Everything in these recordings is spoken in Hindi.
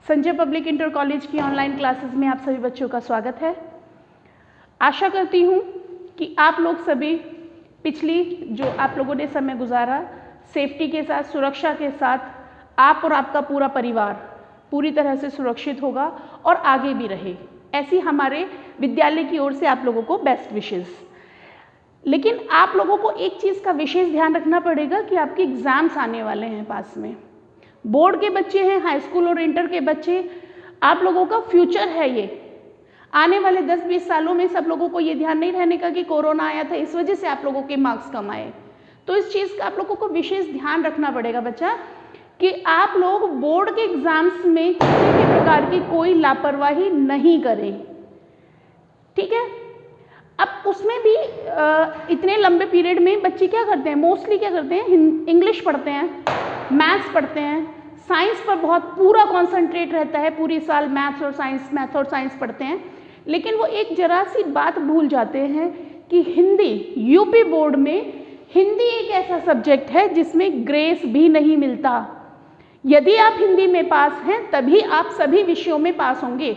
संजय पब्लिक इंटर कॉलेज की ऑनलाइन क्लासेस में आप सभी बच्चों का स्वागत है। आशा करती हूँ कि आप लोग सभी पिछली जो आप लोगों ने समय गुजारा सेफ्टी के साथ, सुरक्षा के साथ, आप और आपका पूरा परिवार पूरी तरह से सुरक्षित होगा और आगे भी रहे, ऐसी हमारे विद्यालय की ओर से आप लोगों को बेस्ट विशेस। लेकिन आप लोगों को एक चीज़ का विशेष ध्यान रखना पड़ेगा कि आपके एग्ज़ाम्स आने वाले हैं पास में। बोर्ड के बच्चे हैं, हाई स्कूल और इंटर के बच्चे, आप लोगों का फ्यूचर है ये। आने वाले 10-20 सालों में सब लोगों को ये ध्यान नहीं रहने का कि कोरोना आया था इस वजह से आप लोगों के मार्क्स कम आए। तो इस चीज़ का आप लोगों को विशेष ध्यान रखना पड़ेगा बच्चा कि आप लोग बोर्ड के एग्ज़ाम्स में किसी भी प्रकार की कोई लापरवाही नहीं करें, ठीक है। अब उसमें भी इतने लंबे पीरियड में बच्चे क्या करते हैं, मोस्टली क्या करते हैं, इंग्लिश पढ़ते हैं, मैथ्स पढ़ते हैं, साइंस पर बहुत पूरा कॉन्सेंट्रेट रहता है, पूरी साल मैथ्स और साइंस पढ़ते हैं। लेकिन वो एक जरा सी बात भूल जाते हैं कि हिंदी, यूपी बोर्ड में हिंदी एक ऐसा सब्जेक्ट है जिसमें ग्रेस भी नहीं मिलता। यदि आप हिंदी में पास हैं तभी आप सभी विषयों में पास होंगे।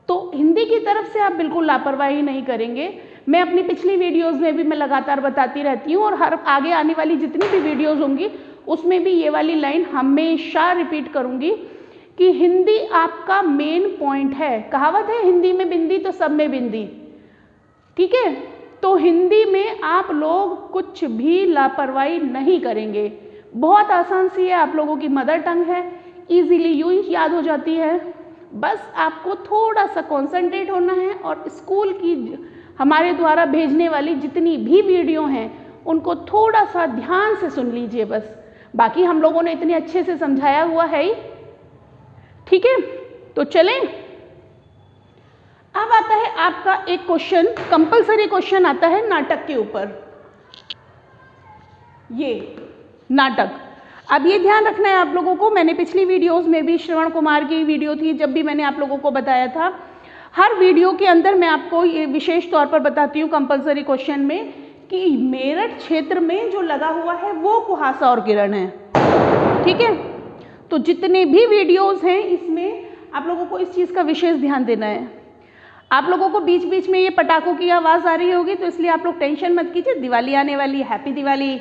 तो हिंदी की तरफ से आप बिल्कुल लापरवाही नहीं करेंगे। मैं अपनी पिछली वीडियोस में भी मैं लगातार बताती रहती हूँ और हर आगे आने वाली जितनी भी वीडियोस होंगी उसमें भी ये वाली लाइन हमेशा रिपीट करूँगी कि हिंदी आपका मेन पॉइंट है। कहावत है, हिंदी में बिंदी तो सब में बिंदी, ठीक है। तो हिंदी में आप लोग कुछ भी लापरवाही नहीं करेंगे। बहुत आसान सी है, आप लोगों की मदर टंग है, ईजिली यूँ याद हो जाती है। बस आपको थोड़ा सा कॉन्सेंट्रेट होना है और स्कूल की हमारे द्वारा भेजने वाली जितनी भी वीडियो हैं उनको थोड़ा सा ध्यान से सुन लीजिए बस। बाकी हम लोगों ने इतने अच्छे से समझाया हुआ है ही, ठीक है। तो चलें, अब आता है आपका एक क्वेश्चन, कंपलसरी क्वेश्चन आता है नाटक के ऊपर। ये नाटक, अब ये ध्यान रखना है आप लोगों को। मैंने पिछली वीडियोस में भी, श्रवण कुमार की वीडियो थी जब भी मैंने आप लोगों को बताया था, हर वीडियो के अंदर मैं आपको ये विशेष तौर पर बताती हूँ कंपलसरी क्वेश्चन में कि मेरठ क्षेत्र में जो लगा हुआ है वो कुहासा और किरण है, ठीक है। तो जितने भी वीडियोस हैं इसमें आप लोगों को इस चीज़ का विशेष ध्यान देना है। आप लोगों को बीच बीच में ये पटाखों की आवाज़ आ रही होगी तो इसलिए आप लोग टेंशन मत कीजिए, दिवाली आने वाली है, हैप्पी दिवाली।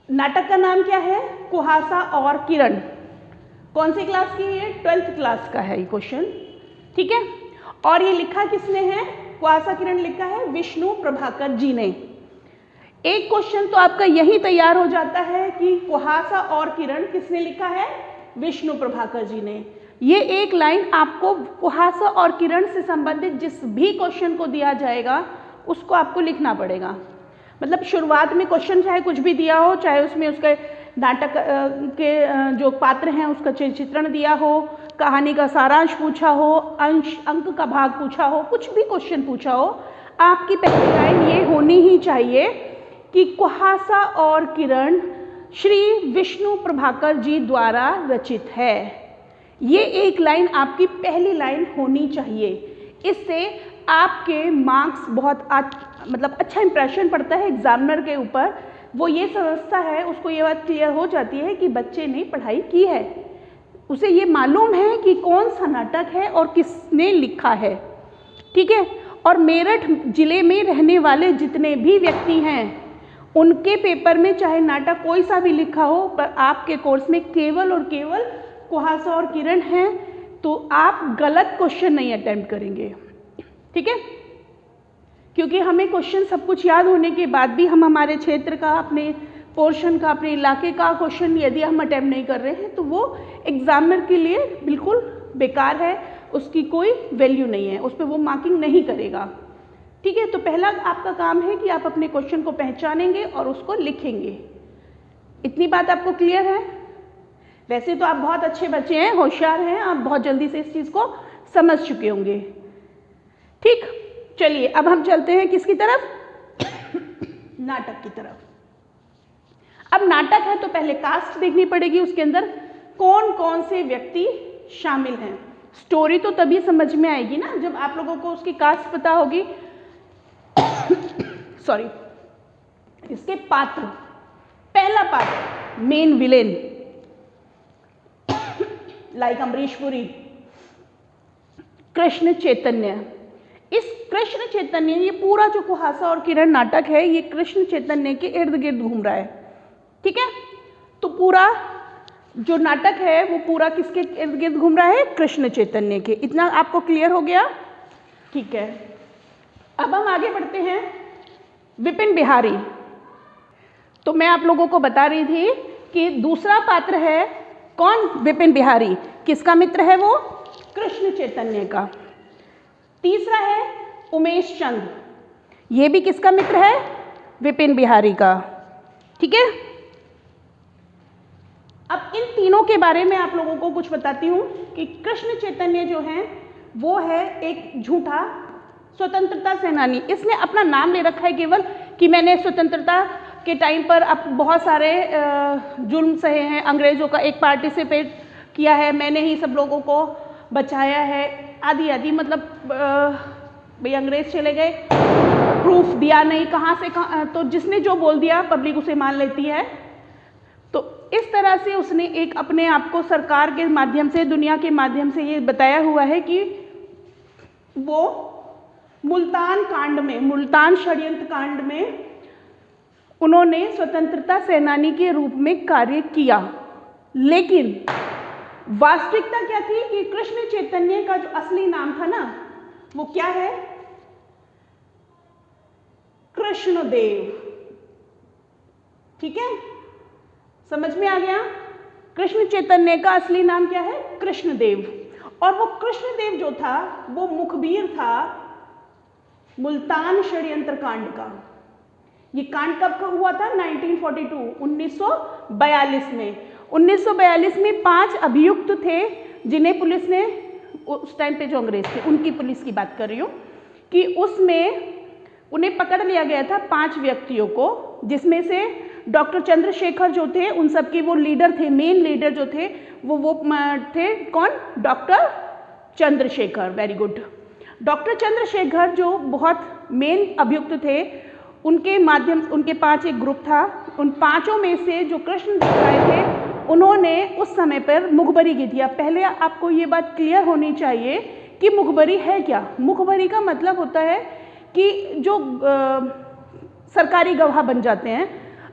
नाटक का नाम क्या है, कुहासा और किरण। कौन सी क्लास की है, 12th क्लास का है ये क्वेश्चन, ठीक है। और ये लिखा किसने है, कुहासा किरण लिखा है विष्णु प्रभाकर जी ने। एक क्वेश्चन तो आपका यही तैयार हो जाता है कि कुहासा और किरण किसने लिखा है, विष्णु प्रभाकर जी ने। ये एक लाइन आपको कुहासा और किरण से संबंधित जिस भी क्वेश्चन को दिया जाएगा उसको आपको लिखना पड़ेगा। मतलब शुरुआत में क्वेश्चन चाहे कुछ भी दिया हो, चाहे उसमें उसके नाटक के जो पात्र हैं उसका चित्रण दिया हो, कहानी का सारांश पूछा हो, अंक का भाग पूछा हो, कुछ भी क्वेश्चन पूछा हो, आपकी पहली लाइन ये होनी ही चाहिए कि कुहासा और किरण श्री विष्णु प्रभाकर जी द्वारा रचित है। ये एक लाइन आपकी पहली लाइन होनी चाहिए। इससे आपके मार्क्स बहुत मतलब अच्छा इंप्रेशन पड़ता है एग्जामिनर के ऊपर। वो ये समझता है, उसको ये बात क्लियर हो जाती है कि बच्चे ने पढ़ाई की है, उसे ये मालूम है कि कौन सा नाटक है और किसने लिखा है, ठीक है। और मेरठ जिले में रहने वाले जितने भी व्यक्ति हैं उनके पेपर में चाहे नाटक कोई सा भी लिखा हो, पर आपके कोर्स में केवल और केवल कुहासा और किरण है, तो आप गलत क्वेश्चन नहीं अटेम्प्ट करेंगे, ठीक है। क्योंकि हमें क्वेश्चन सब कुछ याद होने के बाद भी हम हमारे क्षेत्र का, अपने पोर्शन का, अपने इलाके का क्वेश्चन यदि हम अटेम्प्ट नहीं कर रहे हैं तो वो एग्जामिनर के लिए बिल्कुल बेकार है, उसकी कोई वैल्यू नहीं है, उस पर वो मार्किंग नहीं करेगा, ठीक है। तो पहला आपका काम है कि आप अपने क्वेश्चन को पहचानेंगे और उसको लिखेंगे। इतनी बात आपको क्लियर है। वैसे तो आप बहुत अच्छे बच्चे हैं, होशियार हैं, आप बहुत जल्दी से इस चीज़ को समझ चुके होंगे, ठीक। चलिए अब हम चलते हैं किसकी तरफ, नाटक की तरफ। अब नाटक है तो पहले कास्ट देखनी पड़ेगी, उसके अंदर कौन कौन से व्यक्ति शामिल हैं। स्टोरी तो तभी समझ में आएगी ना जब आप लोगों को उसकी कास्ट पता होगी। सॉरी, इसके पात्र, पहला पात्र main villain, like Amrish Puri. Krishna Chaitanya, इस कृष्ण चैतन्य, ये पूरा जो कुहासा और किरण नाटक है ये कृष्ण चैतन्य के इर्द गिर्द घूम रहा है, ठीक है। तो पूरा जो नाटक है वो पूरा किसके इर्द गिर्द घूम रहा है? कृष्ण चैतन्य के। इतना आपको क्लियर हो गया? ठीक है। अब हम आगे बढ़ते हैं। विपिन बिहारी, तो मैं आप लोगों को बता रही थी कि दूसरा पात्र है कौन? विपिन बिहारी। किसका मित्र है वो? कृष्ण चैतन्य का। तीसरा है उमेश चंद, ये भी किसका मित्र है? विपिन बिहारी का, ठीक है। अब इन तीनों के बारे में आप लोगों को कुछ बताती हूँ कि कृष्ण चैतन्य जो है वो है एक झूठा स्वतंत्रता सेनानी। इसने अपना नाम ले रखा है केवल कि मैंने स्वतंत्रता के टाइम पर अब बहुत सारे जुल्म सहे हैं, अंग्रेज़ों का एक पार्टिसिपेट किया है, मैंने ही सब लोगों को बचाया है, आदि आदि। मतलब भाई अंग्रेज़ चले गए, प्रूफ दिया नहीं, कहाँ से कहाँ, तो जिसने जो बोल दिया पब्लिक उसे मान लेती है। तो इस तरह से उसने एक अपने आप को सरकार के माध्यम से, दुनिया के माध्यम से ये बताया हुआ है कि वो मुल्तान कांड में, मुल्तान षड्यंत्र कांड में उन्होंने स्वतंत्रता सेनानी के रूप में कार्य किया। लेकिन वास्तविकता क्या थी कि कृष्ण चैतन्य का जो असली नाम था ना वो क्या है? कृष्णदेव, ठीक है, समझ में आ गया? कृष्ण चैतन्य का असली नाम क्या है? कृष्णदेव। और वो कृष्णदेव जो था वो मुखबिर था मुल्तान षड्यंत्र कांड का। ये कांड कब का हुआ था? 1942, 1942 में। 1942 में 5 अभियुक्त थे जिन्हें पुलिस ने, उस टाइम पे जो अंग्रेज थे उनकी पुलिस की बात कर रही हूँ, कि उसमें उन्हें पकड़ लिया गया था 5 व्यक्तियों को, जिसमें से डॉक्टर चंद्रशेखर जो थे उन सब के वो लीडर थे, मेन लीडर जो थे वो थे कौन? Doctor Chandrashekhar. Very good. Doctor Chandrashekhar जो बहुत मेन अभियुक्त थे, उनके माध्यम, उनके 5 एक ग्रुप था, उन 5 में से जो कृष्णदेव राय थे उन्होंने उस समय पर मुखबरी की थी। अब पहले आपको ये बात क्लियर होनी चाहिए कि मुखबरी है क्या। मुखबरी का मतलब होता है कि जो सरकारी गवाह बन जाते हैं,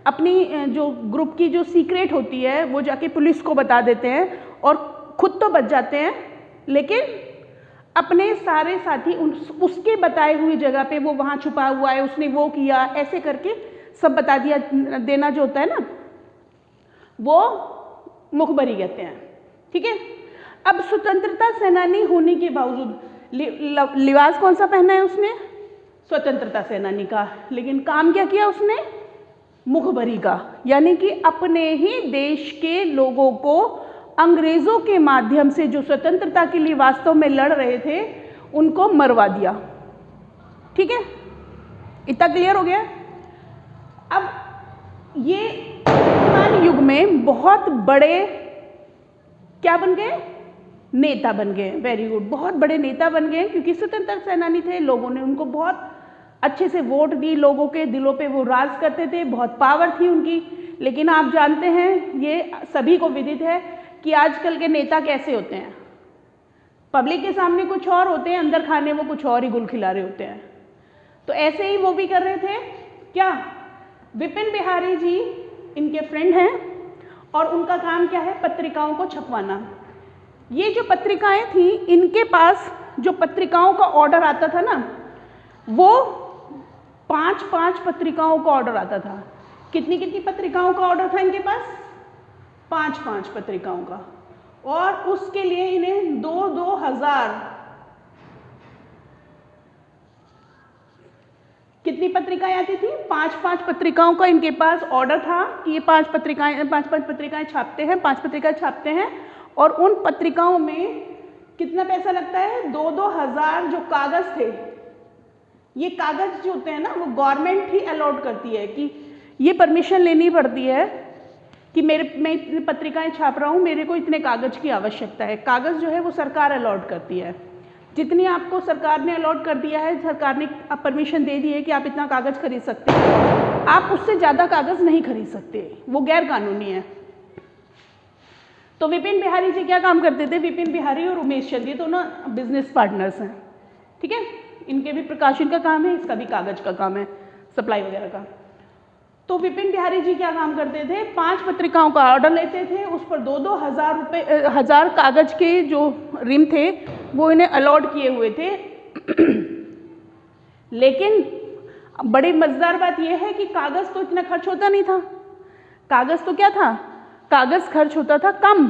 अपनी जो ग्रुप की जो सीक्रेट होती है वो जाके पुलिस को बता देते हैं और खुद तो बच जाते हैं, लेकिन अपने सारे साथी उसके बताए हुई जगह पे, वो वहाँ छुपा हुआ है, उसने वो किया, ऐसे करके सब बता दिया देना जो होता है ना, वो मुखबरी कहते हैं, ठीक है। अब स्वतंत्रता सेनानी होने के बावजूद लिबास कौन सा पहना है उसने? स्वतंत्रता सेनानी का। लेकिन काम क्या किया उसने? मुखबरी का। यानी कि अपने ही देश के लोगों को अंग्रेज़ों के माध्यम से जो स्वतंत्रता के लिए वास्तव में लड़ रहे थे उनको मरवा दिया, ठीक है। इतना क्लियर हो गया? अब ये वर्तमान युग में बहुत बड़े क्या बन गए? नेता बन गए। वेरी गुड, बहुत बड़े नेता बन गए, क्योंकि स्वतंत्रता सेनानी थे, लोगों ने उनको बहुत अच्छे से वोट दी, लोगों के दिलों पे वो राज करते थे, बहुत पावर थी उनकी। लेकिन आप जानते हैं, ये सभी को विदित है कि आजकल के नेता कैसे होते हैं। पब्लिक के सामने कुछ और होते हैं, अंदर खाने वो कुछ और ही गुल खिला रहे होते हैं। तो ऐसे ही वो भी कर रहे थे। क्या? विपिन बिहारी जी इनके फ्रेंड हैं और उनका काम क्या है? पत्रिकाओं को छपवाना। ये जो पत्रिकाएं थी, इनके पास जो पत्रिकाओं का ऑर्डर आता था ना, वो 5-5 पत्रिकाओं का ऑर्डर आता था। कितनी कितनी पत्रिकाओं का ऑर्डर था इनके पास? 5-5 पत्रिकाओं का। और उसके लिए इन्हें 2-2 हज़ार, कितनी पत्रिकाएं आती थी? 5-5 पत्रिकाओं का इनके पास ऑर्डर था कि ये 5 पत्रिकाएं छापते हैं, 5 पत्रिकाएं छापते हैं। और उन पत्रिकाओं में कितना पैसा लगता है? 2-2 हज़ार जो कागज़ थे, ये कागज़ जो होते हैं ना, वो गवर्नमेंट ही अलॉट करती है कि ये परमिशन लेनी पड़ती है कि मैं इतनी पत्रिकाएं छाप रहा हूँ, मेरे को इतने कागज़ की आवश्यकता है। कागज़ जो है वो सरकार अलॉट करती है। जितनी आपको सरकार ने अलॉट कर दिया है, सरकार ने परमिशन दे दी है कि आप इतना कागज़ खरीद सकते हैं, आप उससे ज़्यादा कागज़ नहीं खरीद सकते, वो गैर कानूनी है। तो विपिन बिहारी जी क्या काम करते थे? विपिन बिहारी और उमेश चंद ये दोनों बिजनेस पार्टनर्स हैं, ठीक है। इनके भी प्रकाशन का काम है, इसका भी कागज का काम है, सप्लाई वगैरह का। तो विपिन बिहारी जी क्या काम करते थे? 5 पत्रिकाओं का ऑर्डर लेते थे, उस पर 2-2 हज़ार कागज के जो रिम थे वो इन्हें अलॉट किए हुए थे। लेकिन बड़ी मज़ेदार बात यह है कि कागज़ तो इतना खर्च होता नहीं था। कागज़ तो क्या था? कागज़ खर्च होता था कम,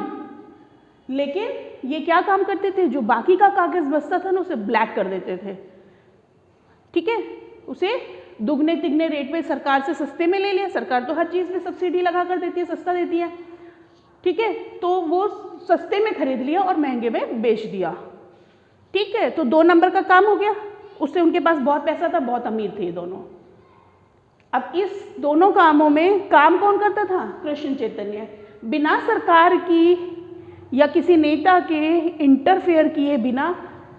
लेकिन ये क्या काम करते थे? जो बाकी का कागज़ बचता था ना उसे ब्लैक कर देते थे, ठीक है। उसे दुगने तिगने रेट पे सरकार से सस्ते में ले लिया। सरकार तो हर चीज़ में सब्सिडी लगा कर देती है, सस्ता देती है, ठीक है। तो वो सस्ते में खरीद लिया और महंगे में बेच दिया, ठीक है। तो 2 नंबर का काम हो गया। उससे उनके पास बहुत पैसा था, बहुत अमीर थे ये दोनों। अब इस दोनों कामों में काम कौन करता था? कृष्ण चैतन्य। बिना सरकार की या किसी नेता के इंटरफेयर किए बिना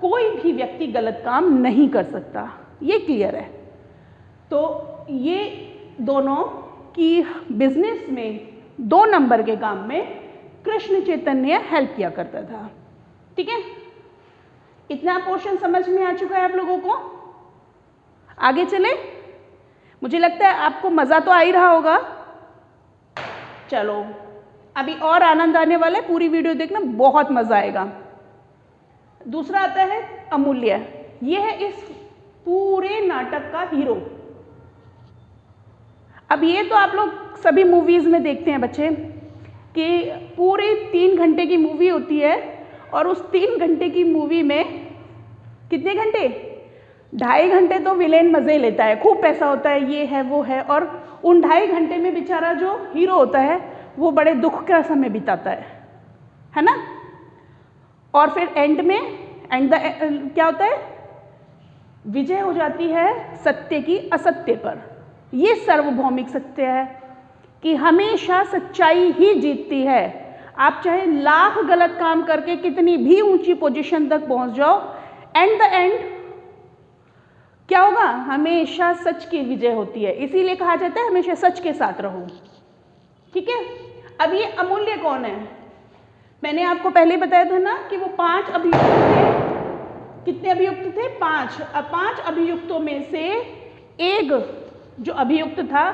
कोई भी व्यक्ति गलत काम नहीं कर सकता, ये क्लियर है। तो ये दोनों की बिजनेस में 2 नंबर के काम में कृष्ण चैतन्य हेल्प किया करता था, ठीक है। इतना पोर्शन समझ में आ चुका है आप लोगों को? आगे चले? मुझे लगता है आपको मज़ा तो आ ही रहा होगा। चलो अभी और आनंद आने वाला है, पूरी वीडियो देखना, बहुत मज़ा आएगा। दूसरा आता है अमूल्य। ये है इस पूरे नाटक का हीरो। अब ये तो आप लोग सभी मूवीज़ में देखते हैं बच्चे कि पूरी 3 घंटे की मूवी होती है और उस 3 घंटे की मूवी में कितने घंटे? 2.5 घंटे तो विलेन मज़े लेता है, खूब पैसा होता है, ये है वो है, और उन 2.5 घंटे में बेचारा जो हीरो होता है वो बड़े दुख का समय बिताता है ना। और फिर एंड में क्या होता है? विजय हो जाती है सत्य की असत्य पर। ये सार्वभौमिक सत्य है कि हमेशा सच्चाई ही जीतती है। आप चाहे लाख गलत काम करके कितनी भी ऊंची पोजीशन तक पहुंच जाओ, एंड द एंड क्या होगा? हमेशा सच की विजय होती है। इसीलिए कहा जाता है हमेशा सच के साथ रहो, ठीक है। अब ये अमूल्य कौन है? मैंने आपको पहले बताया था ना कि वो 5 अभियुक्त थे। कितने अभियुक्त थे? 5। अब 5 अभियुक्तों में से एक जो अभियुक्त था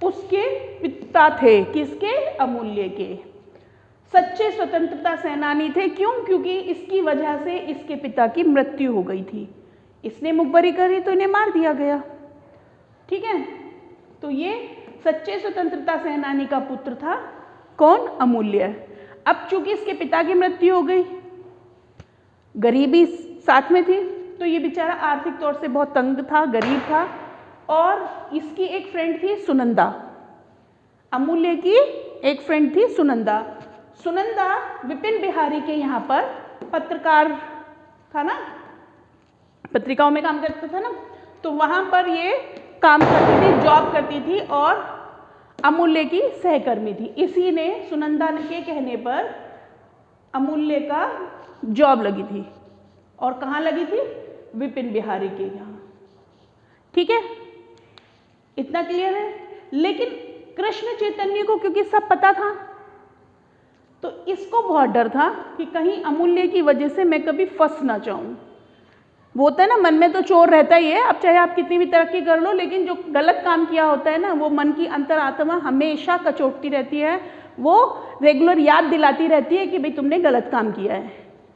उसके पिता थे। किसके? अमूल्य के। सच्चे स्वतंत्रता सेनानी थे। क्यों? क्योंकि इसकी वजह से इसके पिता की मृत्यु हो गई थी। इसने मुखबरी करी तो इन्हें मार दिया गया, ठीक है। तो ये सच्चे स्वतंत्रता सेनानी का पुत्र था। कौन? अमूल्य। अब चूंकि इसके पिता की मृत्यु हो गई, गरीबी साथ में थी, तो ये बेचारा आर्थिक तौर से बहुत तंग था, गरीब था। और इसकी एक फ्रेंड थी सुनंदा। अमूल्य की एक फ्रेंड थी सुनंदा। सुनंदा विपिन बिहारी के यहाँ पर पत्रकार था ना, पत्रिकाओं में काम करता था ना, तो वहाँ पर ये काम करती थी, जॉब करती थी और अमूल्य की सहकर्मी थी। इसी ने सुनंदा के कहने पर अमूल्य का जॉब लगी थी। और कहाँ लगी थी? विपिन बिहारी के यहाँ, ठीक है। इतना क्लियर है। लेकिन कृष्ण चैतन्य को क्योंकि सब पता था, तो इसको बहुत डर था कि कहीं अमूल्य की वजह से मैं कभी फंस ना जाऊं। वो होता है ना, मन में तो चोर रहता ही है। अब चाहे आप कितनी भी तरक्की कर लो, लेकिन जो गलत काम किया होता है ना, वो मन की अंतरात्मा हमेशा कचोटती रहती है, वो रेगुलर याद दिलाती रहती है कि भाई तुमने गलत काम किया है।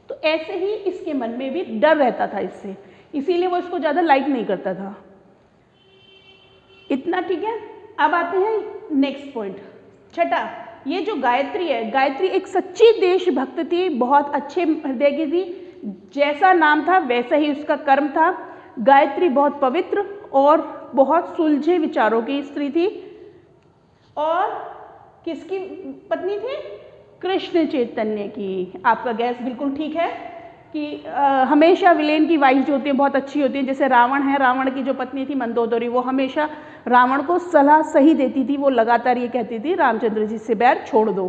तो ऐसे ही इसके मन में भी डर रहता था इससे, इसीलिए वो इसको ज़्यादा लाइक नहीं करता था। इतना ठीक है। अब आते हैं नेक्स्ट पॉइंट, छठा। ये जो गायत्री है, गायत्री एक सच्ची देशभक्त थी, बहुत अच्छे हृदय की थी। जैसा नाम था वैसा ही उसका कर्म था। गायत्री बहुत पवित्र और बहुत सुलझे विचारों की स्त्री थी। और किसकी पत्नी थी? कृष्ण चैतन्य की। आपका गैस बिल्कुल ठीक है कि हमेशा विलेन की वाइफ जो होती है बहुत अच्छी होती है। जैसे रावण है, रावण की जो पत्नी थी मंदोदरी, वो हमेशा रावण को सलाह सही देती थी। वो लगातार ये कहती थी रामचंद्र जी से बैर छोड़ दो,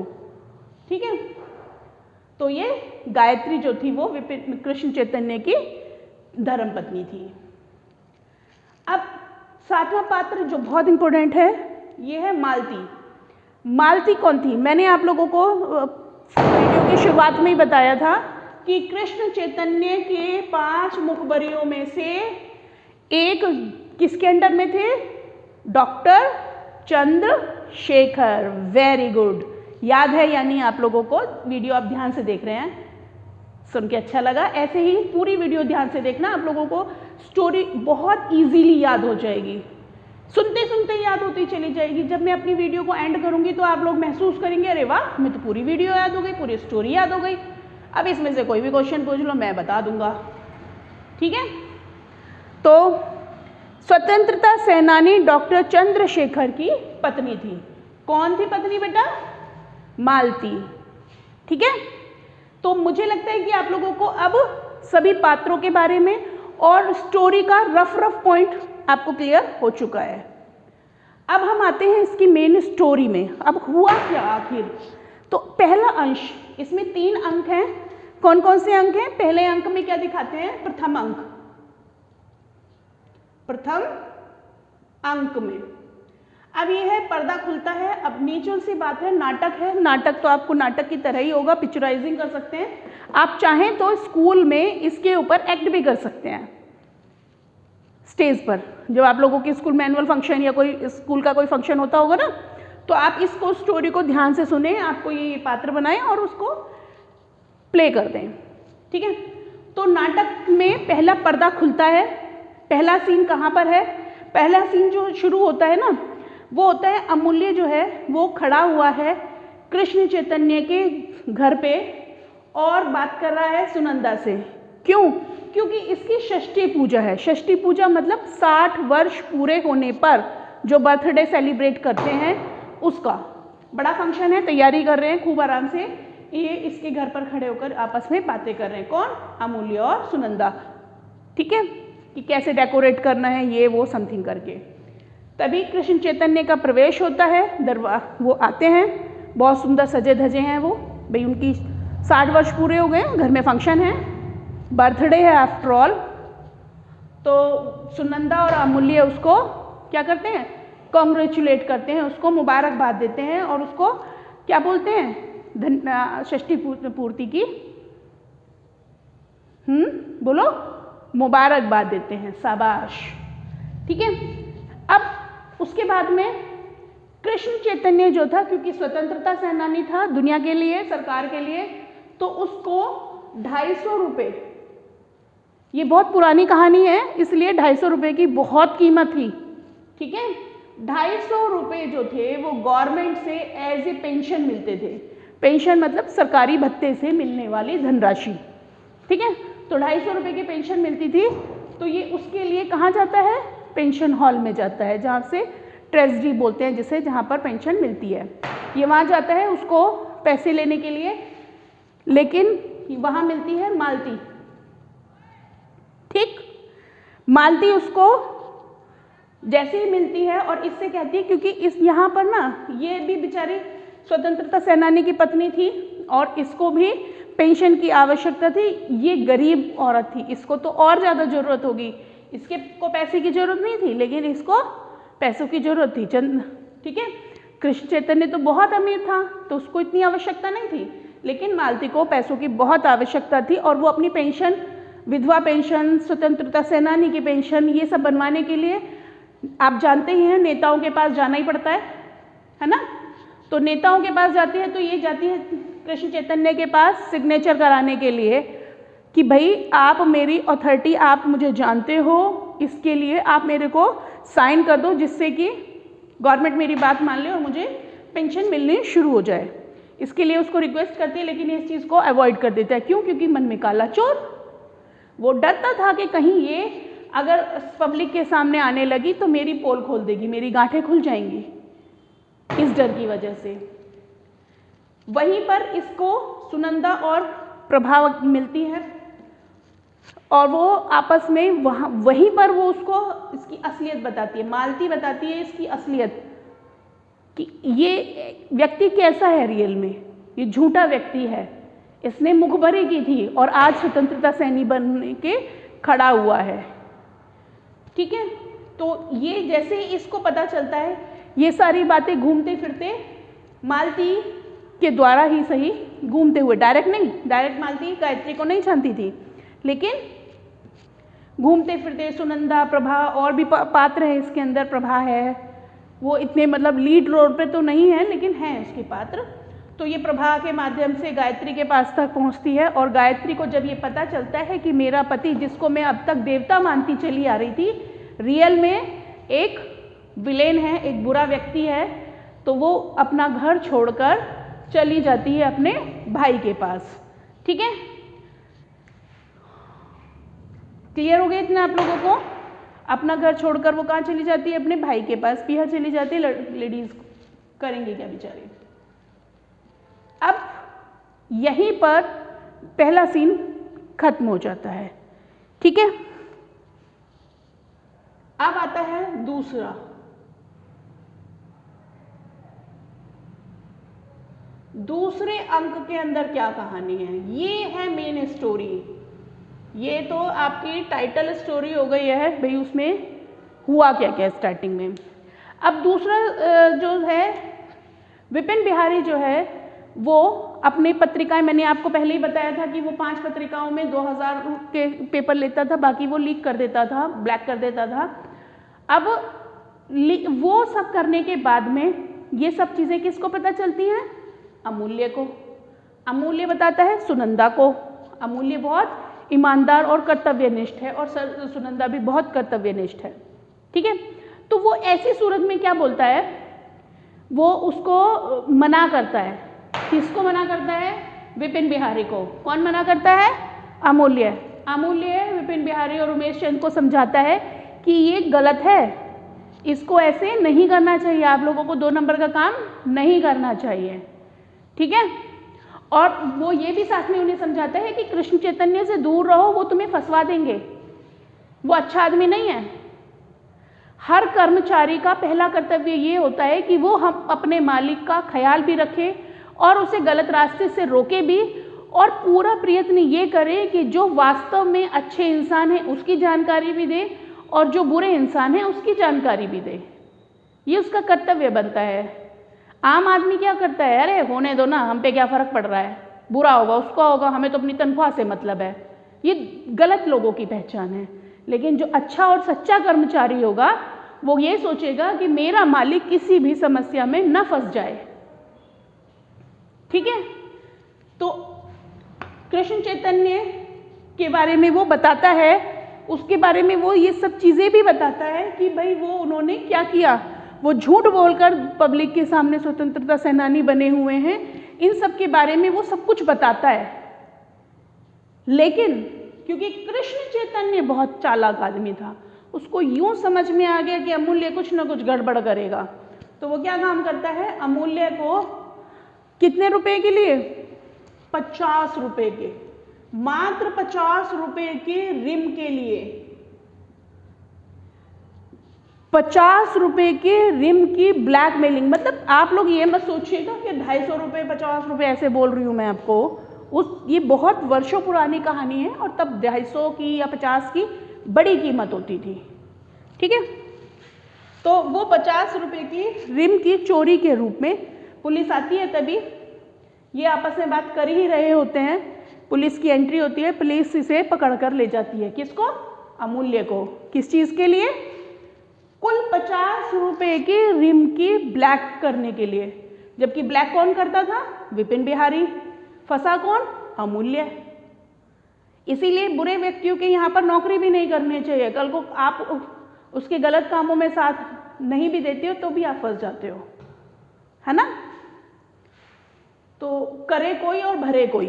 ठीक है। तो ये गायत्री जो थी वो विपिन कृष्ण चैतन्य की धर्म पत्नी थी। अब 7वां पात्र जो बहुत इंपॉर्टेंट है, ये है मालती। मालती कौन थी? मैंने आप लोगों को वीडियो की शुरुआत में ही बताया था कि कृष्ण चैतन्य के 5 मुखबरियों में से एक किसके अंडर में थे? डॉक्टर चंद्रशेखर। वेरी गुड, याद है यानी आप लोगों को? वीडियो आप ध्यान से देख रहे हैं, सुन के अच्छा लगा। ऐसे ही पूरी वीडियो ध्यान से देखना, आप लोगों को स्टोरी बहुत इजीली याद हो जाएगी, सुनते सुनते याद होती चली जाएगी। जब मैं अपनी वीडियो को एंड करूंगी तो आप लोग महसूस करेंगे अरे वाह, मैं तो पूरी वीडियो याद हो गई, पूरी स्टोरी याद हो गई। अब इसमें से कोई भी क्वेश्चन पूछ लो, मैं बता दूंगा। ठीक है, तो स्वतंत्रता सेनानी डॉक्टर चंद्रशेखर की पत्नी थी। कौन थी पत्नी बेटा? मालती। ठीक है, तो मुझे लगता है कि आप लोगों को अब सभी पात्रों के बारे में और स्टोरी का रफ पॉइंट आपको क्लियर हो चुका है। अब हम आते हैं इसकी मेन स्टोरी में। अब हुआ क्या आखिर? तो पहला अंश, इसमें 3 अंक हैं। कौन कौन से अंक हैं? पहले अंक में क्या दिखाते हैं? प्रथम अंक। प्रथम अंक में अब ये है पर्दा खुलता है। अब नेचुरल सी बात है, नाटक है, नाटक तो आपको नाटक की तरह ही होगा, पिक्चराइजिंग कर सकते हैं। आप चाहें तो स्कूल में इसके ऊपर एक्ट भी कर सकते हैं स्टेज पर। जब आप लोगों के स्कूल में एनुअल फंक्शन या कोई स्कूल का कोई फंक्शन होता होगा ना, तो आप इसको स्टोरी को ध्यान से सुने, आपको ये पात्र बनाएं और उसको प्ले कर दें। ठीक है, तो नाटक में पहला पर्दा खुलता है। पहला सीन कहाँ पर है? पहला सीन जो शुरू होता है ना, वो होता है अमूल्य जो है वो खड़ा हुआ है कृष्ण चैतन्य के घर पे और बात कर रहा है सुनंदा से। क्यों? क्योंकि इसकी षष्ठी पूजा है। षष्ठी पूजा मतलब 60 वर्ष पूरे होने पर जो बर्थडे सेलिब्रेट करते हैं उसका बड़ा फंक्शन है। तैयारी कर रहे हैं खूब आराम से, ये इसके घर पर खड़े होकर आपस में बातें कर रहे हैं। कौन? अमूल्य और सुनंदा। ठीक है, कि कैसे डेकोरेट करना है ये वो समथिंग करके। तभी कृष्ण चैतन्य का प्रवेश होता है। वो आते हैं, बहुत सुंदर सजे धजे हैं वो, भाई उनकी 60 वर्ष पूरे हो गए, घर में फंक्शन है, बर्थडे है आफ्टर ऑल। तो सुनंदा और अमूल्य उसको क्या करते हैं? कॉन्ग्रेचुलेट करते हैं, उसको मुबारकबाद देते हैं और उसको क्या बोलते हैं? षष्ठी पूर्ति की बोलो, मुबारकबाद देते हैं, शाबाश। ठीक है, अब उसके बाद में कृष्ण चैतन्य जो था, क्योंकि स्वतंत्रता सेनानी था दुनिया के लिए, सरकार के लिए, तो उसको 250 रुपये, ये बहुत पुरानी कहानी है इसलिए 250 रुपये की बहुत कीमत थी। ठीक है, 250 रुपये जो थे वो गवर्नमेंट से एज ए पेंशन मिलते थे। पेंशन मतलब सरकारी भत्ते से मिलने वाली धनराशि। ठीक है, तो 250 रुपये की पेंशन मिलती थी। तो ये उसके लिए कहाँ जाता है? पेंशन हॉल में जाता है, जहाँ से ट्रेजरी बोलते हैं जिसे, जहाँ पर पेंशन मिलती है। ये वहाँ जाता है उसको पैसे लेने के लिए, लेकिन वहाँ मिलती है मालती। ठीक, मालती उसको जैसे ही मिलती है और इससे कहती है, क्योंकि इस यहाँ पर ना ये भी बेचारी स्वतंत्रता सेनानी की पत्नी थी और इसको भी पेंशन की आवश्यकता थी। ये गरीब औरत थी, इसको तो और ज़्यादा ज़रूरत होगी। इसके को पैसे की ज़रूरत नहीं थी, लेकिन इसको पैसों की ज़रूरत थी। ठीक है, कृष्ण चैतन्य तो बहुत अमीर था तो उसको इतनी आवश्यकता नहीं थी, लेकिन मालती को पैसों की बहुत आवश्यकता थी और वो अपनी पेंशन, विधवा पेंशन, स्वतंत्रता सेनानी की पेंशन, ये सब बनवाने के लिए आप जानते ही हैं नेताओं के पास जाना ही पड़ता है ना। तो नेताओं के पास जाती है, तो ये जाती है कृष्ण चैतन्य के पास सिग्नेचर कराने के लिए कि भाई आप मेरी अथॉरिटी, आप मुझे जानते हो, इसके लिए आप मेरे को साइन कर दो जिससे कि गवर्नमेंट मेरी बात मान ले और मुझे पेंशन मिलनी शुरू हो जाए। इसके लिए उसको रिक्वेस्ट करती है, लेकिन इस चीज़ को अवॉइड कर देता है। क्यों? क्योंकि मन में काला चोर, वो डरता था कि कहीं ये अगर पब्लिक के सामने आने लगी तो मेरी पोल खोल देगी, मेरी गांठें खुल जाएंगी, इस डर की वजह से। वहीं पर इसको सुनंदा और प्रभा मिलती है और वो आपस में वहीं पर वो उसको इसकी असलियत बताती है। मालती बताती है इसकी असलियत कि ये व्यक्ति कैसा है रियल में, ये झूठा व्यक्ति है, इसने मुखबरी की थी और आज स्वतंत्रता सैनिक बनने के खड़ा हुआ है। ठीक है, तो ये जैसे ही इसको पता चलता है, ये सारी बातें घूमते फिरते मालती के द्वारा ही सही घूमते हुए, डायरेक्ट नहीं, डायरेक्ट मालती गायत्री को नहीं जानती थी, लेकिन घूमते फिरते सुनंदा, प्रभा और भी पात्र हैं इसके अंदर, प्रभा है, वो इतने मतलब लीड रोल पे तो नहीं है लेकिन हैं उसके पात्र। तो ये प्रभा के माध्यम से गायत्री के पास तक पहुंचती है और गायत्री को जब ये पता चलता है कि मेरा पति, जिसको मैं अब तक देवता मानती चली आ रही थी, रियल में एक विलेन है, एक बुरा व्यक्ति है, तो वो अपना घर छोड़कर चली जाती है अपने भाई के पास। ठीक है, क्लियर हो गया इतना आप लोगों को? अपना घर छोड़कर वो कहाँ चली जाती है? अपने भाई के पास। पिया चली जाती है, लेडीज करेंगे क्या बेचारी। अब यहीं पर पहला सीन खत्म हो जाता है। ठीक है, अब आता है दूसरा। दूसरे अंक के अंदर क्या कहानी है, ये है मेन स्टोरी। ये तो आपकी टाइटल स्टोरी हो गई है भाई, उसमें हुआ क्या क्या स्टार्टिंग में। अब दूसरा जो है, विपिन बिहारी जो है वो अपनी पत्रिकाएं, मैंने आपको पहले ही बताया था कि वो 5 पत्रिकाओं में 2000 के पेपर लेता था, बाकी वो लीक कर देता था, ब्लैक कर देता था। अब वो सब करने के बाद में ये सब चीज़ें किसको पता चलती हैं? अमूल्य को। अमूल्य बताता है सुनंदा को। अमूल्य बहुत ईमानदार और कर्तव्यनिष्ठ है और सुनंदा भी बहुत कर्तव्यनिष्ठ है। ठीक है, तो वो ऐसी सूरत में क्या बोलता है, वो उसको मना करता है। किसको मना करता है? विपिन बिहारी को। कौन मना करता है? अमूल्य। अमूल्य विपिन बिहारी और उमेश चंद को समझाता है कि ये गलत है, इसको ऐसे नहीं करना चाहिए, आप लोगों को 2 नंबर का काम नहीं करना चाहिए। ठीक है, और वो ये भी साथ में उन्हें समझाता है कि कृष्ण चैतन्य से दूर रहो, वो तुम्हें फंसवा देंगे, वो अच्छा आदमी नहीं है। हर कर्मचारी का पहला कर्तव्य ये होता है कि वो हम अपने मालिक का ख्याल भी रखे और उसे गलत रास्ते से रोके भी, और पूरा प्रयत्न ये करे कि जो वास्तव में अच्छे इंसान हैं उसकी जानकारी भी दे और जो बुरे इंसान हैं उसकी जानकारी भी दे। ये उसका कर्तव्य बनता है। आम आदमी क्या करता है, अरे होने दो ना, हम पे क्या फ़र्क पड़ रहा है, बुरा होगा उसका होगा, हमें तो अपनी तनख्वाह से मतलब है। ये गलत लोगों की पहचान है। लेकिन जो अच्छा और सच्चा कर्मचारी होगा वो ये सोचेगा कि मेरा मालिक किसी भी समस्या में न फंस जाए। ठीक है, तो कृष्ण चैतन्य के बारे में वो बताता है, उसके बारे में वो ये सब चीज़ें भी बताता है कि भाई वो उन्होंने क्या किया। वो झूठ बोलकर पब्लिक के सामने स्वतंत्रता सेनानी बने हुए हैं, इन सब के बारे में वो सब कुछ बताता है। लेकिन क्योंकि कृष्ण चैतन्य बहुत चालाक आदमी था, उसको यूं समझ में आ गया कि अमूल्य कुछ ना कुछ गड़बड़ करेगा, तो वो क्या काम करता है, अमूल्य को कितने रुपए के लिए? 50 रुपए के, मात्र 50 रुपए के रिम के लिए, 50 रुपए के रिम की ब्लैकमेलिंग। मतलब आप लोग ये मत सोचिएगा कि 250 रुपये 50 रुपये ऐसे बोल रही हूँ मैं आपको, ये बहुत वर्षों पुरानी कहानी है और तब 250 की या 50 की बड़ी कीमत होती थी। ठीक है, तो वो 50 रुपये की रिम की चोरी के रूप में पुलिस आती है। तभी ये आपस में बात कर ही रहे होते हैं, पुलिस की एंट्री होती है, पुलिस इसे पकड़ कर ले जाती है। किसको? अमूल्य को। किस चीज़ के लिए? कुल 50 रुपये की रिम की ब्लैक करने के लिए। जबकि ब्लैक कौन करता था? विपिन बिहारी। फंसा कौन? अमूल्य। इसीलिए बुरे व्यक्तियों के यहाँ पर नौकरी भी नहीं करनी चाहिए। कल को आप उसके गलत कामों में साथ नहीं भी देते हो तो भी आप फंस जाते हो, है ना। तो करे कोई और भरे कोई।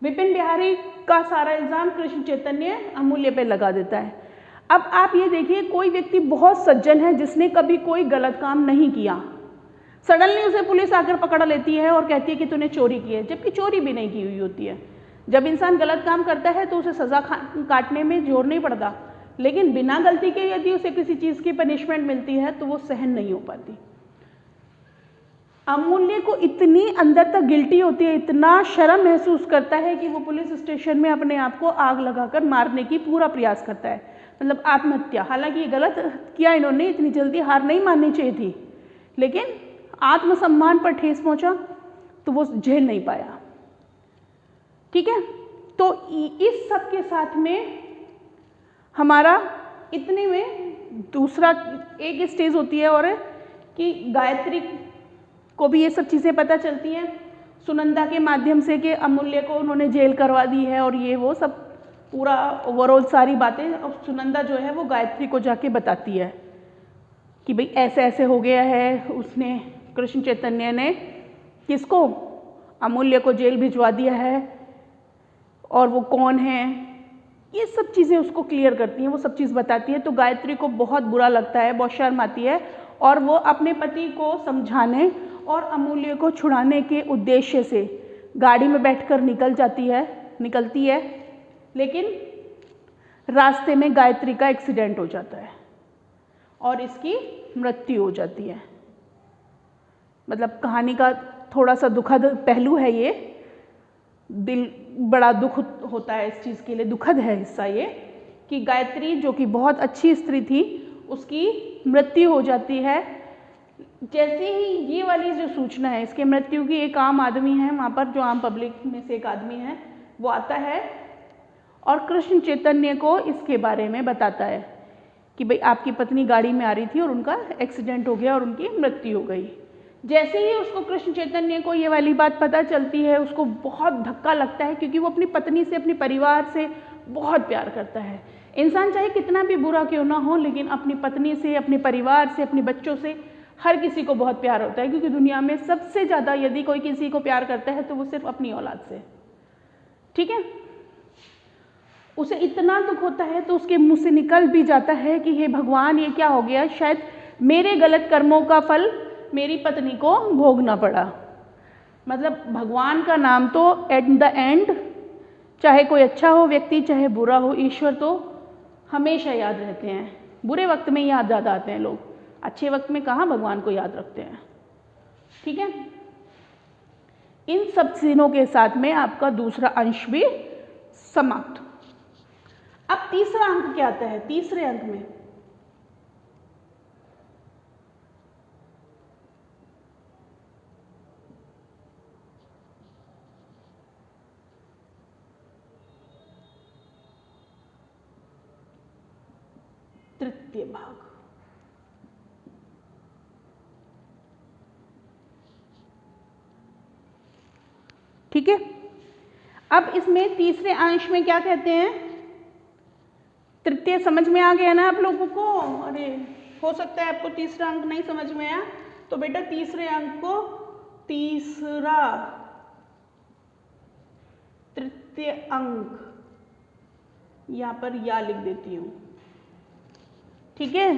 विपिन बिहारी का सारा इल्ज़ाम कृष्ण चैतन्य अमूल्य पे लगा देता है। अब आप ये देखिए, कोई व्यक्ति बहुत सज्जन है जिसने कभी कोई गलत काम नहीं किया, सडनली उसे पुलिस आकर पकड़ लेती है और कहती है कि तूने चोरी की है, जबकि चोरी भी नहीं की हुई होती है। जब इंसान गलत काम करता है तो उसे सज़ा काटने में जोर नहीं पड़ता, लेकिन बिना गलती के यदि उसे किसी चीज़ की पनिशमेंट मिलती है तो वो सहन नहीं हो पाती। अमूल्य को इतनी अंदर तक गिल्टी होती है, इतना शर्म महसूस करता है कि वो पुलिस स्टेशन में अपने आप को आग लगाकर मारने की पूरा प्रयास करता है, मतलब आत्महत्या। हालांकि ये गलत किया इन्होंने, इतनी जल्दी हार नहीं माननी चाहिए थी, लेकिन आत्मसम्मान पर ठेस पहुंचा तो वो झेल नहीं पाया। ठीक है, तो इस सब के साथ में हमारा इतने में दूसरा एक स्टेज होती है और कि गायत्री को भी ये सब चीज़ें पता चलती हैं सुनंदा के माध्यम से कि अमूल्य को उन्होंने जेल करवा दी है और ये वो सब पूरा ओवरऑल सारी बातें। और सुनंदा जो है वो गायत्री को जाके बताती है कि भाई ऐसे ऐसे हो गया है, उसने कृष्ण चैतन्य ने किसको, अमूल्य को जेल भिजवा दिया है और वो कौन है, ये सब चीज़ें उसको क्लियर करती हैं, वो सब चीज़ बताती है। तो गायत्री को बहुत बुरा लगता है, बहुत शर्म आती है और वो अपने पति को समझाने और अमूल्य को छुड़ाने के उद्देश्य से गाड़ी में बैठकर निकलती है, लेकिन रास्ते में गायत्री का एक्सीडेंट हो जाता है और इसकी मृत्यु हो जाती है। मतलब कहानी का थोड़ा सा दुखद पहलू है ये, दिल बड़ा दुख होता है इस चीज़ के लिए, दुखद है हिस्सा ये कि गायत्री जो कि बहुत अच्छी स्त्री थी उसकी मृत्यु हो जाती है। जैसे ही ये वाली जो सूचना है इसके मृत्यु की, एक आम आदमी है वहाँ पर, जो आम पब्लिक में से एक आदमी है, वो आता है और कृष्ण चैतन्य को इसके बारे में बताता है कि भाई आपकी पत्नी गाड़ी में आ रही थी और उनका एक्सीडेंट हो गया और उनकी मृत्यु हो गई। जैसे ही उसको कृष्ण चैतन्य को ये वाली बात पता चलती है उसको बहुत धक्का लगता है, क्योंकि वो अपनी पत्नी से, अपने परिवार से बहुत प्यार करता है। इंसान चाहे कितना भी बुरा क्यों ना हो, लेकिन अपनी पत्नी से, अपने परिवार से, अपने बच्चों से हर किसी को बहुत प्यार होता है, क्योंकि दुनिया में सबसे ज़्यादा यदि कोई किसी को प्यार करता है तो वो सिर्फ अपनी औलाद से। ठीक है, उसे इतना दुख होता है तो उसके मुंह से निकल भी जाता है कि हे भगवान, ये क्या हो गया, शायद मेरे गलत कर्मों का फल मेरी पत्नी को भोगना पड़ा। मतलब भगवान का नाम तो एट द एंड, चाहे कोई अच्छा हो व्यक्ति चाहे बुरा हो, ईश्वर तो हमेशा याद रहते हैं। बुरे वक्त में याद ज़्यादा आते हैं लोग, अच्छे वक्त में कहाँ भगवान को याद रखते हैं। ठीक है, इन सब चीज़ों के साथ में आपका दूसरा अंश भी समाप्त। अब तीसरा अंक क्या आता है? तीसरे अंक में तृतीय भाग। ठीक है, अब इसमें तीसरे अंश में क्या कहते हैं? तृतीय समझ में आ गया ना आप लोगों को? अरे हो सकता है आपको तीसरा अंक नहीं समझ में आया, तो बेटा तीसरे अंक को तीसरा तृतीय अंक यहाँ पर या लिख देती हूँ। ठीक है,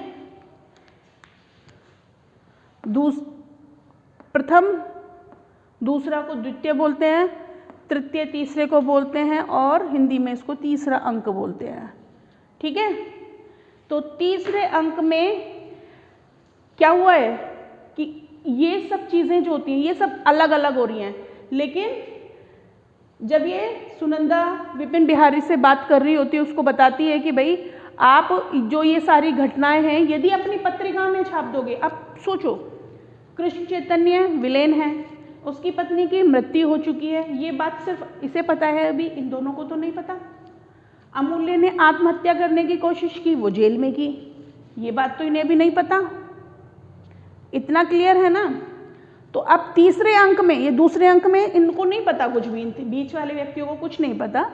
प्रथम दूसरा को द्वितीय बोलते हैं, तृतीय तीसरे को बोलते हैं और हिंदी में इसको तीसरा अंक बोलते हैं। ठीक है, तो तीसरे अंक में क्या हुआ है कि ये सब चीज़ें जो होती हैं ये सब अलग अलग हो रही हैं, लेकिन जब ये सुनंदा विपिन बिहारी से बात कर रही होती है उसको बताती है कि भाई आप जो ये सारी घटनाएं हैं यदि अपनी पत्रिका में छाप दोगे। अब सोचो, कृष्ण चैतन्य विलेन है, उसकी पत्नी की मृत्यु हो चुकी है, ये बात सिर्फ इसे पता है, अभी इन दोनों को तो नहीं पता। अमूल्य ने आत्महत्या करने की कोशिश की, वो जेल में की, ये बात तो इन्हें अभी नहीं पता। इतना क्लियर है ना? तो अब तीसरे अंक में, ये दूसरे अंक में इनको नहीं पता कुछ भी, बीच वाले व्यक्तियों को कुछ नहीं पता।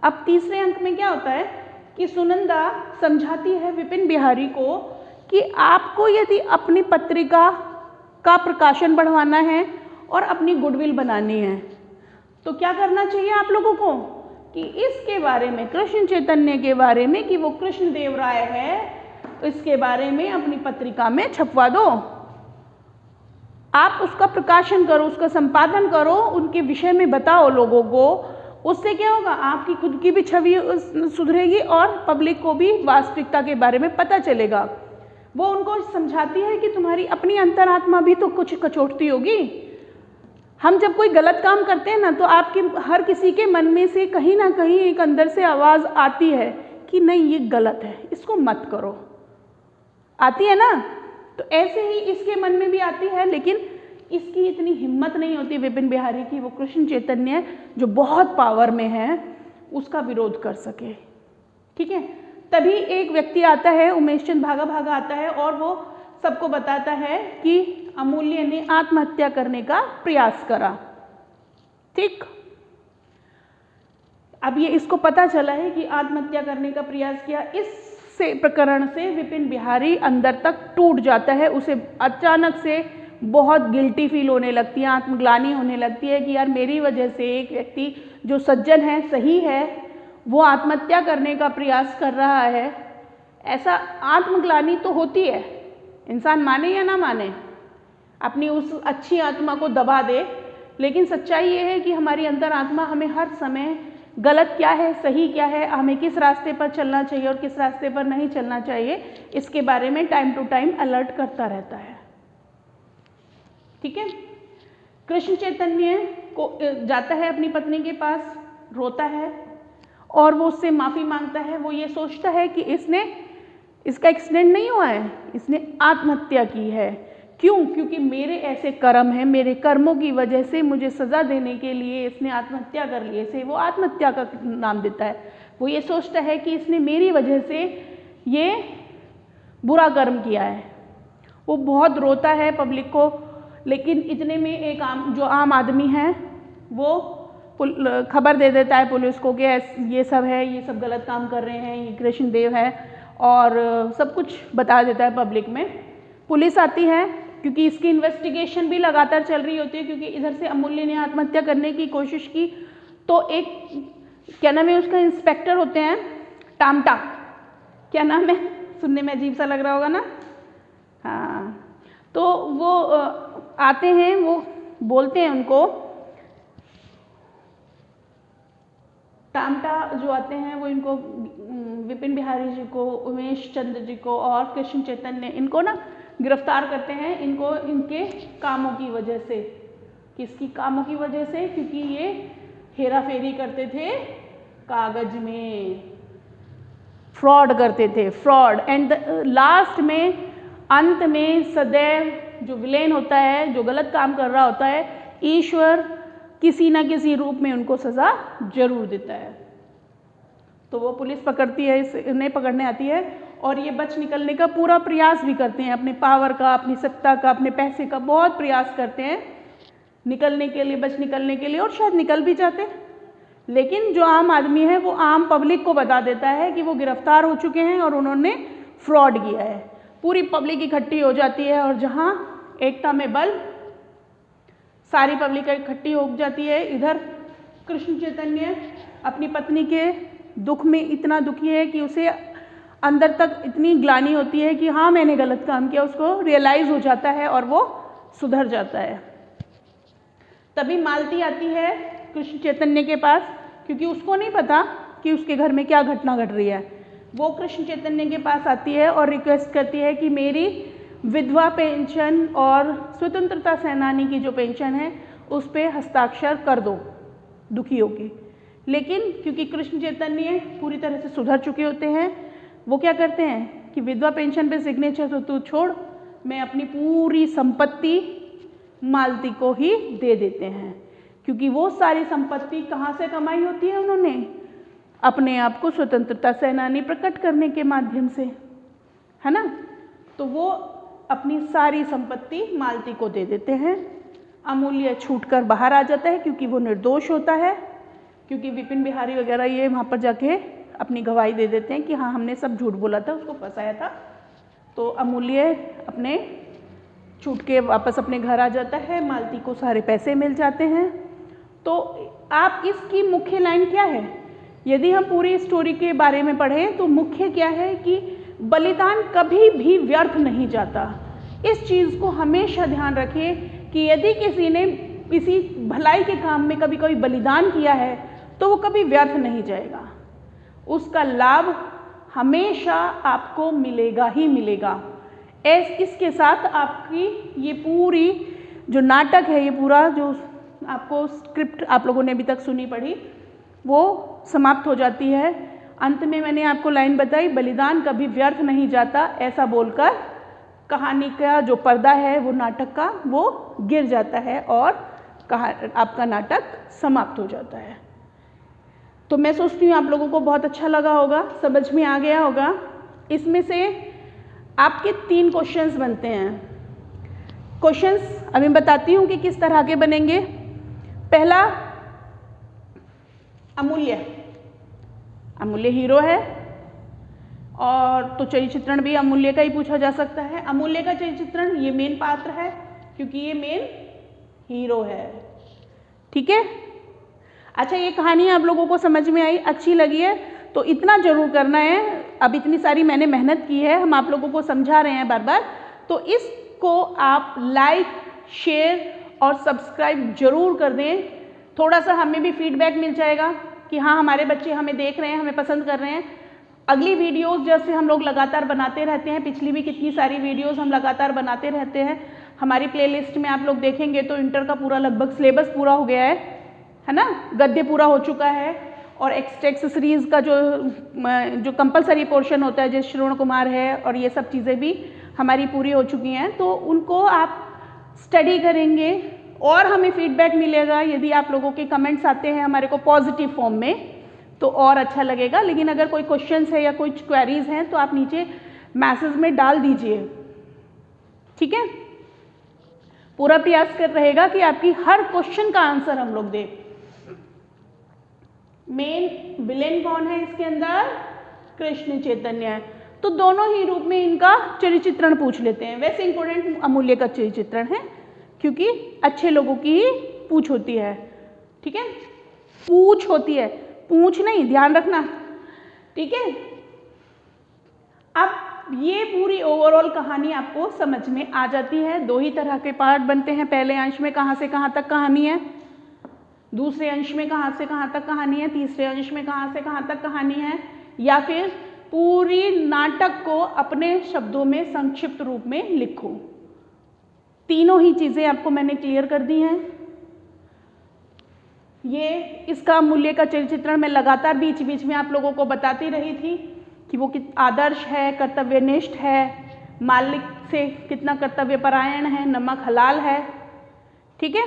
अब तीसरे अंक में क्या होता है कि सुनंदा समझाती है विपिन बिहारी को कि आपको यदि अपनी पत्रिका का प्रकाशन बढ़वाना है और अपनी गुडविल बनानी है तो क्या करना चाहिए आप लोगों को कि इसके बारे में, कृष्ण चैतन्य के बारे में, कि वो कृष्ण देव राय है, इसके बारे में अपनी पत्रिका में छपवा दो। आप उसका प्रकाशन करो, उसका संपादन करो, उनके विषय में बताओ लोगों को। उससे क्या होगा, आपकी खुद की भी छवि सुधरेगी और पब्लिक को भी वास्तविकता के बारे में पता चलेगा। वो उनको समझाती है कि तुम्हारी अपनी अंतरात्मा भी तो कुछ कचोटती होगी। हम जब कोई गलत काम करते हैं ना तो आपके हर किसी के मन में से कहीं ना कहीं एक अंदर से आवाज़ आती है कि नहीं ये गलत है, इसको मत करो। आती है ना? तो ऐसे ही इसके मन में भी आती है, लेकिन इसकी इतनी हिम्मत नहीं होती विपिन बिहारी की, वो कृष्ण चैतन्य जो बहुत पावर में है उसका विरोध कर सके। ठीक है, तभी एक व्यक्ति आता है, उमेश चंद भागा भागा आता है और वो सबको बताता है कि अमूल्य ने आत्महत्या करने का प्रयास करा। ठीक, अब ये इसको पता चला है कि आत्महत्या करने का प्रयास किया। इस प्रकरण से विपिन बिहारी अंदर तक टूट जाता है, उसे अचानक से बहुत गिल्टी फील होने लगती है, आत्मग्लानि होने लगती है कि यार मेरी वजह से एक व्यक्ति जो सज्जन है, सही है, वो आत्महत्या करने का प्रयास कर रहा है। ऐसा आत्मग्लानि तो होती है, इंसान माने या ना माने, अपनी उस अच्छी आत्मा को दबा दे, लेकिन सच्चाई ये है कि हमारी अंतर आत्मा हमें हर समय गलत क्या है, सही क्या है, हमें किस रास्ते पर चलना चाहिए और किस रास्ते पर नहीं चलना चाहिए, इसके बारे में टाइम टू टाइम अलर्ट करता रहता है। ठीक है, कृष्ण चैतन्य को जाता है अपनी पत्नी के पास, रोता है और वो उससे माफ़ी मांगता है। वो ये सोचता है कि इसका एक्सीडेंट नहीं हुआ है, इसने आत्महत्या की है। क्यों? क्योंकि मेरे ऐसे कर्म हैं, मेरे कर्मों की वजह से मुझे सज़ा देने के लिए इसने आत्महत्या कर ली। इसे वो आत्महत्या का नाम देता है। वो ये सोचता है कि इसने मेरी वजह से ये बुरा कर्म किया है। वो बहुत रोता है पब्लिक को, लेकिन इतने में एक जो आम आदमी है वो खबर दे देता है पुलिस को कि ये सब है, ये सब गलत काम कर रहे हैं, ये कृष्ण देव है, और सब कुछ बता देता है पब्लिक में। पुलिस आती है क्योंकि इसकी इन्वेस्टिगेशन भी लगातार चल रही होती है, क्योंकि इधर से अमूल्य ने आत्महत्या करने की कोशिश की तो एक क्या नाम है उसका, इंस्पेक्टर होते हैं टामटा, क्या नाम है, सुनने में अजीब सा लग रहा होगा ना। हाँ, तो वो आते हैं, वो बोलते हैं उनको, टामटा जो आते हैं वो इनको विपिन बिहारी जी को, उमेश चंद्र जी को और कृष्ण चैतन्य, इनको ना गिरफ्तार करते हैं, इनको इनके कामों की वजह से। किसकी कामों की वजह से? क्योंकि ये हेरा फेरी करते थे कागज में, फ्रॉड करते थे, फ्रॉड। एंड लास्ट में, अंत में सदैव जो विलेन होता है, जो गलत काम कर रहा होता है, ईश्वर किसी न किसी रूप में उनको सज़ा जरूर देता है। तो वो पुलिस पकड़ती है, इन्हें पकड़ने आती है और ये बच निकलने का पूरा प्रयास भी करते हैं, अपने पावर का, अपनी सत्ता का, अपने पैसे का बहुत प्रयास करते हैं निकलने के लिए, बच निकलने के लिए, और शायद निकल भी जाते। लेकिन जो आम आदमी है वो आम पब्लिक को बता देता है कि वो गिरफ्तार हो चुके हैं और उन्होंने फ्रॉड किया है। पूरी पब्लिक इकट्ठी हो जाती है और जहाँ एकता में बल, सारी पब्लिक इकट्ठी हो जाती है। इधर कृष्ण चैतन्य अपनी पत्नी के दुख में इतना दुखी है कि उसे अंदर तक इतनी ग्लानि होती है कि हाँ मैंने गलत काम किया, उसको रियलाइज़ हो जाता है और वो सुधर जाता है। तभी मालती आती है कृष्ण चैतन्य के पास, क्योंकि उसको नहीं पता कि उसके घर में क्या घटना घट रही है। वो कृष्ण चैतन्य के पास आती है और रिक्वेस्ट करती है कि मेरी विधवा पेंशन और स्वतंत्रता सेनानी की जो पेंशन है उस पर हस्ताक्षर कर दो, दुखी होगी। लेकिन क्योंकि कृष्ण चैतन्य पूरी तरह से सुधर चुके होते हैं, वो क्या करते हैं कि विधवा पेंशन पे सिग्नेचर तो तू छोड़, मैं अपनी पूरी संपत्ति मालती को ही दे देते हैं, क्योंकि वो सारी संपत्ति कहाँ से कमाई होती है उन्होंने, अपने आप को स्वतंत्रता सेनानी प्रकट करने के माध्यम से, है ना। तो वो अपनी सारी संपत्ति मालती को दे देते हैं। अमूल्य छूटकर बाहर आ जाता है क्योंकि वो निर्दोष होता है, क्योंकि विपिन बिहारी वगैरह ये वहाँ पर जाके अपनी गवाही दे देते हैं कि हाँ हमने सब झूठ बोला था, उसको फंसाया था। तो अमूल्य अपने छूट के वापस अपने घर आ जाता है, मालती को सारे पैसे मिल जाते हैं। तो आप इसकी मुख्य लाइन क्या है, यदि हम पूरी स्टोरी के बारे में पढ़ें तो मुख्य क्या है कि बलिदान कभी भी व्यर्थ नहीं जाता। इस चीज़ को हमेशा ध्यान रखें कि यदि किसी ने किसी भलाई के काम में कभी कभी बलिदान किया है तो वो कभी व्यर्थ नहीं जाएगा, उसका लाभ हमेशा आपको मिलेगा ही मिलेगा। इसके साथ आपकी ये पूरी जो नाटक है, ये पूरा जो आपको स्क्रिप्ट आप लोगों ने अभी तक सुनी पढ़ी, वो समाप्त हो जाती है। अंत में मैंने आपको लाइन बताई, बलिदान कभी व्यर्थ नहीं जाता, ऐसा बोलकर कहानी का जो पर्दा है वो नाटक का वो गिर जाता है और आपका नाटक समाप्त हो जाता है। तो मैं सोचती हूँ आप लोगों को बहुत अच्छा लगा होगा, समझ में आ गया होगा। इसमें से आपके 3 क्वेश्चंस बनते हैं। क्वेश्चंस अभी बताती हूँ कि किस तरह के बनेंगे। पहला, अमूल्य हीरो है और तो चरित्र चित्रण भी अमूल्य का ही पूछा जा सकता है। अमूल्य का चरित्र चित्रण, ये मेन पात्र है क्योंकि ये मेन हीरो है। ठीक है, अच्छा ये कहानी आप लोगों को समझ में आई, अच्छी लगी है तो इतना जरूर करना है। अब इतनी सारी मैंने मेहनत की है, हम आप लोगों को समझा रहे हैं बार बार, तो इसको आप लाइक, शेयर और सब्सक्राइब जरूर कर दें। थोड़ा सा हमें भी फीडबैक मिल जाएगा कि हाँ हमारे बच्चे हमें देख रहे हैं, हमें पसंद कर रहे हैं। अगली वीडियोस जैसे हम लोग लगातार बनाते रहते हैं, पिछली भी कितनी सारी वीडियोस हम लगातार बनाते रहते हैं। हमारी प्लेलिस्ट में आप लोग देखेंगे तो इंटर का पूरा लगभग सिलेबस पूरा हो गया है ना, गद्य पूरा हो चुका है और एक्सटेक्सेसरीज का जो कंपलसरी पोर्शन होता है जैसे श्रवण कुमार है और ये सब चीज़ें भी हमारी पूरी हो चुकी हैं। तो उनको आप स्टडी करेंगे और हमें फीडबैक मिलेगा। यदि आप लोगों के कमेंट्स आते हैं हमारे को पॉजिटिव फॉर्म में तो और अच्छा लगेगा। लेकिन अगर कोई क्वेश्चंस है या कोई क्वेरीज हैं तो आप नीचे मैसेज में डाल दीजिए। ठीक है, पूरा प्रयास कर रहेगा कि आपकी हर क्वेश्चन का आंसर हम लोग दें। मेन विलेन कौन है इसके अंदर? कृष्ण चैतन्य है। तो दोनों ही रूप में इनका चरित्र चित्रण पूछ लेते हैं। वैसे इंपॉर्टेंट अमूल्य का चरित्र चित्रण है क्योंकि अच्छे लोगों की ही पूछ होती है। ठीक है, पूछ होती है, पूछ नहीं, ध्यान रखना। ठीक है, अब ये पूरी ओवरऑल कहानी आपको समझ में आ जाती है। 2 ही तरह के पार्ट बनते हैं। पहले अंश में कहाँ से कहाँ तक कहानी है, दूसरे अंश में कहाँ से कहाँ तक कहानी है, तीसरे अंश में कहाँ से कहाँ तक कहानी है, या फिर पूरी नाटक को अपने शब्दों में संक्षिप्त रूप में लिखो। तीनों ही चीज़ें आपको मैंने क्लियर कर दी हैं। ये इसका अमूल्य का चरित्र चित्रण मैं लगातार बीच बीच में आप लोगों को बताती रही थी कि वो आदर्श है, कर्तव्यनिष्ठ है, मालिक से कितना कर्तव्यपरायण है, नमक हलाल है, ठीक है,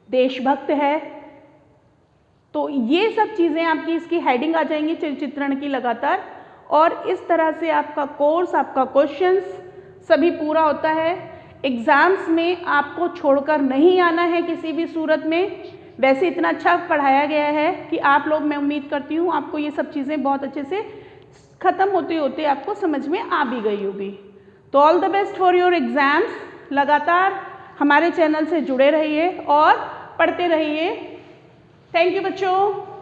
देशभक्त है। तो ये सब चीज़ें आपकी इसकी हेडिंग आ जाएंगी चरित्र चित्रण की लगातार। और इस तरह से आपका कोर्स, आपका क्वेश्चंस सभी पूरा होता है। एग्ज़ाम्स में आपको छोड़कर नहीं आना है किसी भी सूरत में। वैसे इतना अच्छा पढ़ाया गया है कि आप लोग, मैं उम्मीद करती हूँ आपको ये सब चीज़ें बहुत अच्छे से ख़त्म होते होते आपको समझ में आ भी गई होगी। तो all the best for your exams. लगातार हमारे चैनल से जुड़े रहिए और पढ़ते रहिए। थैंक यू बच्चों।